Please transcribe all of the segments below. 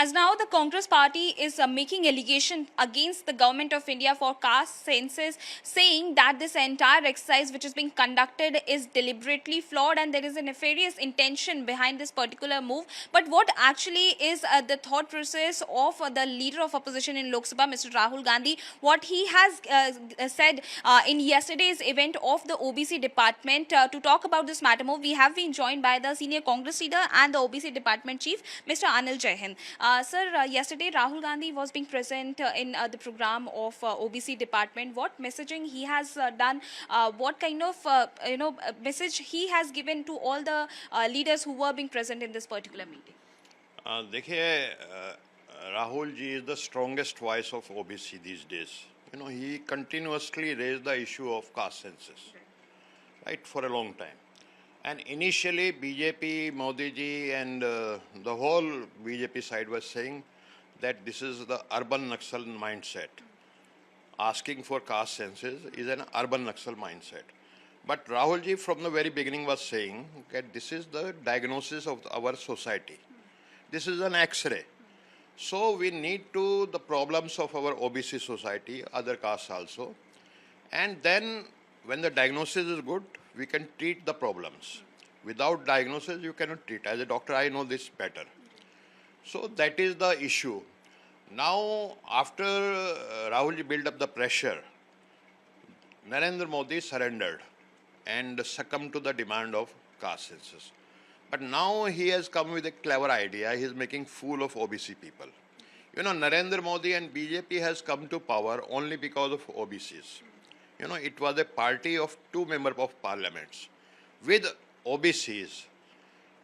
As now the Congress party is making allegation against the government of India for caste census, saying that this entire exercise which is being conducted is deliberately flawed and there is a nefarious intention behind this particular move. But what actually is the thought process of the leader of opposition in Lok Sabha, Mr. Rahul Gandhi? What he has said in yesterday's event of the OBC department. To talk about this matter more, we have been joined by the senior Congress leader and the OBC department chief, Mr. Anil Jaihind. Sir, yesterday Rahul Gandhi was being present in the program of OBC department. What messaging he has done? What kind of message he has given to all the leaders who were being present in this particular meeting? देखिए Rahul ji is the strongest voice of OBC these days. He continuously raised the issue of caste census, right, for a long time. And initially, BJP, Modi ji, and the whole BJP side was saying that this is the urban Naxal mindset. Asking for caste census is an urban Naxal mindset. But Rahul ji from the very beginning was saying that this is the diagnosis of our society. This is an X-ray. So we need to the problems of our OBC society, other castes also. And then when the diagnosis is good, we can treat the problems. Without diagnosis, you cannot treat. As a doctor, I know this better. So that is the issue. Now, after Rahul ji built up the pressure, Narendra Modi surrendered and succumbed to the demand of caste census. But now he has come with a clever idea. He is making fool of OBC people. Narendra Modi and BJP has come to power only because of OBCs. It was a party of 2 members of parliaments. With OBCs,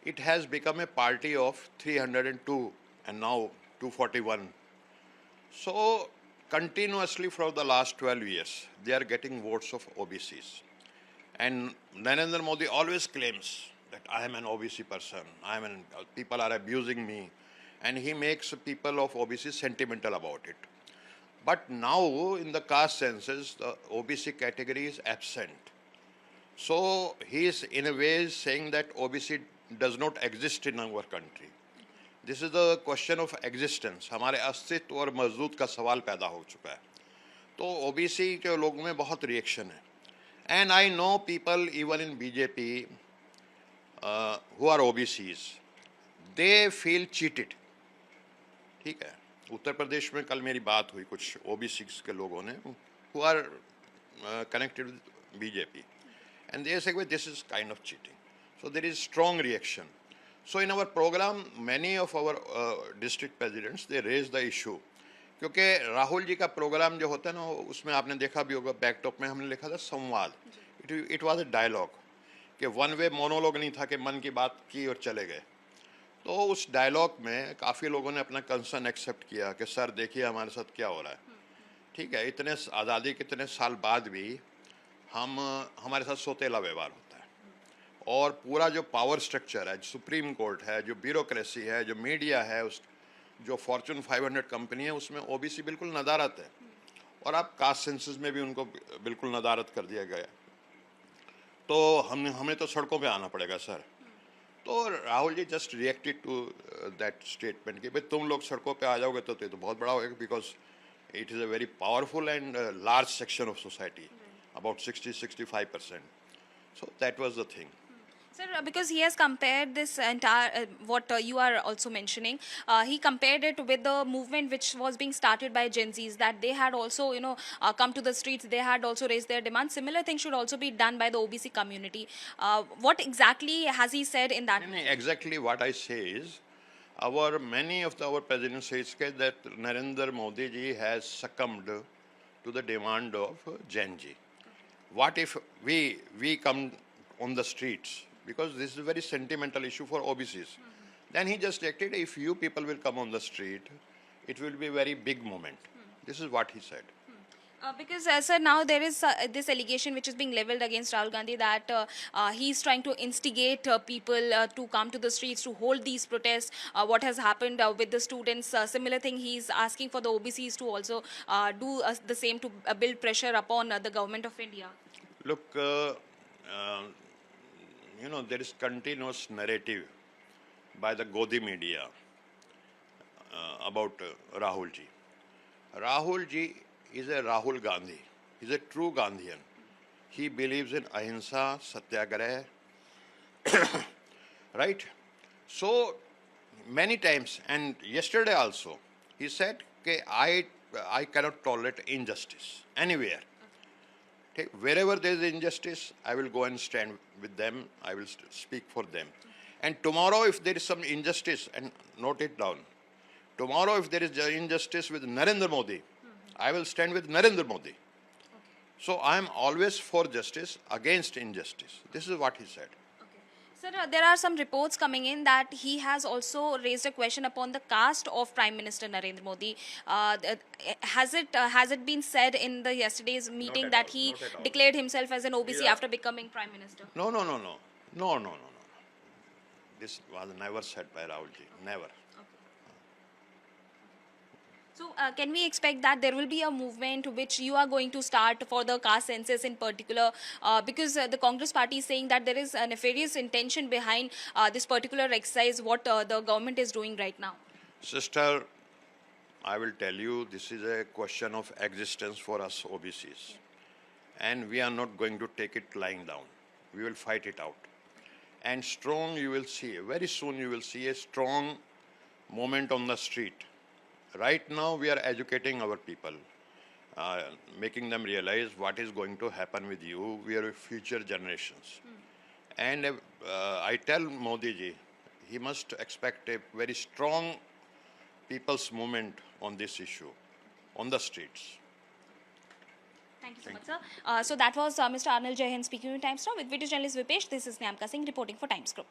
it has become a party of 302 and now 241. So, continuously for the last 12 years, they are getting votes of OBCs. And Narendra Modi always claims that I am an OBC person, people are abusing me, and he makes people of OBC sentimental about it. But now in the caste census, the OBC category is absent. So he is in a way saying that OBC does not exist in our country. This is the question of existence. हमारे अस्तित्व और मजदूत का सवाल पैदा हो चुका है. तो OBC के लोगों में बहुत रिएक्शन है. And I know people even in BJP who are OBCs, they feel cheated. ठीक है. उत्तर प्रदेश में कल मेरी बात हुई कुछ OBCs के लोगों ने who are connected with BJP, and they say this is kind of cheating. So there is strong reaction. So in our program, many of our district presidents they raise the issue. क्योंकि राहुल जी का programme जो होता है ना उसमें आपने देखा भी होगा बैकटॉप में हमने लिखा था संवाद. इट वाज अ डायलॉग कि वन वे मोनोलॉग नहीं था कि मन की बात की और चले गए. तो उस डायलॉग में काफ़ी लोगों ने अपना कंसर्न एक्सेप्ट किया कि सर देखिए हमारे साथ क्या हो रहा है. ठीक है, इतने आज़ादी के इतने साल बाद भी हमारे साथ सोतेला व्यवहार होता है. और पूरा जो पावर स्ट्रक्चर है, सुप्रीम कोर्ट है, जो ब्यूरोक्रेसी है, जो मीडिया है, उस जो फॉर्चून 500 कंपनी है उसमें ओबीसी बिल्कुल नदारत है. और अब कास्ट सेंसस में भी उनको बिल्कुल नदारत कर दिया गया. तो हमें तो सड़कों पे आना पड़ेगा सर. तो Rahul ji just reacted to that statement कि भाई तुम लोग सड़कों पे आ जाओगे तो ये तो बहुत बड़ा होगा because it is a very powerful and large section of society, about 60-65%. So that was the thing. Sir, because he has compared this entire, what you are also mentioning, he compared it with the movement which was being started by Gen Zs, that they had also, come to the streets, they had also raised their demands. Similar thing should also be done by the OBC community. What exactly has he said in that? Exactly what I say is, many of our presidents say that Narendra Modi ji has succumbed to the demand of Gen Z. What if we come on the streets? Because this is a very sentimental issue for OBCs. Then he just reacted, if you people will come on the street, it will be a very big moment. This is what he said. Because, sir, now there is this allegation which is being leveled against Rahul Gandhi that he is trying to instigate people to come to the streets to hold these protests. What has happened with the students? Similar thing, he is asking for the OBCs to also do the same to build pressure upon the government of India. Look, there is continuous narrative by the Godi media about Rahul ji. Rahul ji is a Rahul Gandhi. He's a true Gandhian. He believes in ahimsa, satyagraha, right? So many times, and yesterday also, he said, "Okay, I cannot tolerate injustice anywhere. Okay, wherever there is injustice, I will go and stand with them. I will speak for them. And tomorrow, if there is some injustice, and note it down, tomorrow if there is injustice with Narendra Modi, I will stand with Narendra Modi. So I am always for justice against injustice." This is what he said. Sir, there are some reports coming in that he has also raised a question upon the caste of Prime Minister Narendra Modi. Has it been said in the yesterday's meeting at that all, he not at all. declared himself as an OBC Yeah. after becoming Prime Minister? No. This was never said by Rahul ji. Never. So, can we expect that there will be a movement which you are going to start for the caste census in particular? Because the Congress party is saying that there is a nefarious intention behind this particular exercise, what the government is doing right now. Sister, I will tell you, this is a question of existence for us OBCs. And we are not going to take it lying down. We will fight it out. And strong, you will see, very soon you will see a strong movement on the street. Right now, we are educating our people, making them realize what is going to happen with you. We are future generations. And I tell Modi ji, he must expect a very strong people's movement on this issue, on the streets. Thank you so much, sir. So that was Mr. Arnal Jain speaking in Times Now with video journalist Vipesh. This is Nyamka Singh reporting for Times Group.